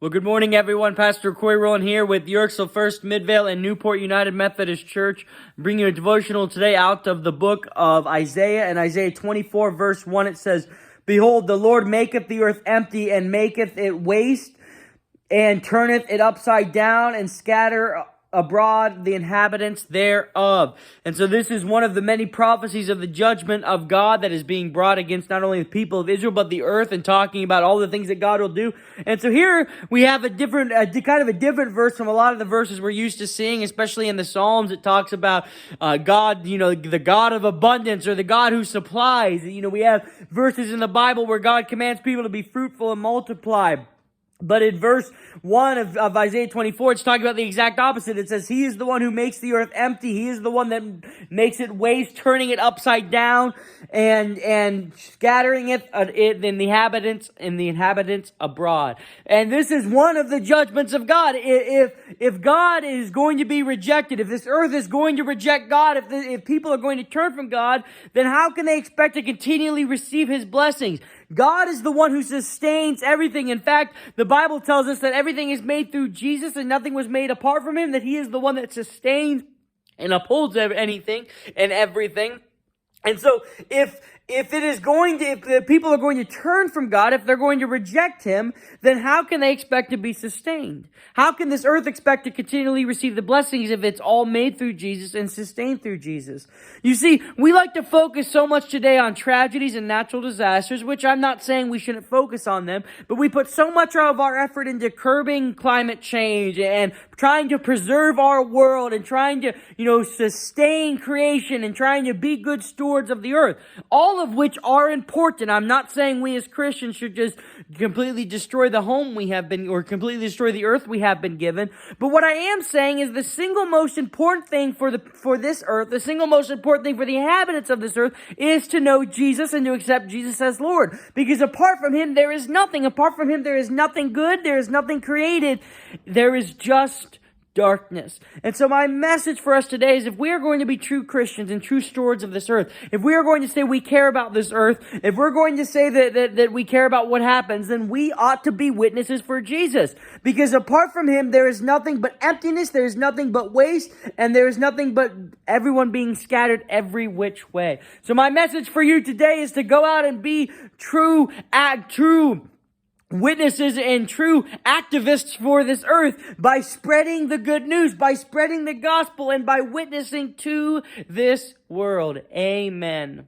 Well, good morning, everyone. Pastor Corey Rowan here with Yorksville First, Midvale, and Newport United Methodist Church, bringing you a devotional today out of the book of Isaiah. In Isaiah 24, verse 1, it says, "Behold, the Lord maketh the earth empty, and maketh it waste, and turneth it upside down, and scatter abroad the inhabitants thereof." And so this is one of the many prophecies of the judgment of God that is being brought against not only the people of Israel, but the earth, and talking about all the things that God will do. And so here we have a different verse from a lot of the verses we're used to seeing, especially in the Psalms. It talks about God, the God of abundance, or the God who supplies. We have verses in the Bible where God commands people to be fruitful and multiply. But in verse 1 of Isaiah 24, it's talking about the exact opposite. It says, He is the one who makes the earth empty. He is the one that makes it waste, turning it upside down, and scattering it in the inhabitants abroad. And this is one of the judgments of God. If God is going to be rejected, if this earth is going to reject God, if people are going to turn from God, then how can they expect to continually receive His blessings? God is the one who sustains everything. In fact, the Bible tells us that everything is made through Jesus and nothing was made apart from Him, that He is the one that sustains and upholds anything and everything. And so if the people are going to turn from God, if they're going to reject Him, then how can they expect to be sustained? How can this earth expect to continually receive the blessings if it's all made through Jesus and sustained through Jesus? You see, we like to focus so much today on tragedies and natural disasters, which I'm not saying we shouldn't focus on them, but we put so much of our effort into curbing climate change and trying to preserve our world and trying to, sustain creation and trying to be good stewards of the earth. All of which are important. I'm not saying we as Christians should just completely destroy the home we have been, or completely destroy the earth we have been given. But what I am saying is the single most important thing for this earth, the single most important thing for the inhabitants of this earth is to know Jesus and to accept Jesus as Lord. Because apart from Him, there is nothing. Apart from Him, there is nothing good. There is nothing created. There is just darkness. And so my message for us today is, if we are going to be true Christians and true stewards of this earth, if we are going to say we care about this earth, if we're going to say that we care about what happens, then we ought to be witnesses for Jesus. Because apart from Him, there is nothing but emptiness, there is nothing but waste, and there is nothing but everyone being scattered every which way. So my message for you today is to go out and be true witnesses and true activists for this earth by spreading the good news, by spreading the gospel, and by witnessing to this world. Amen.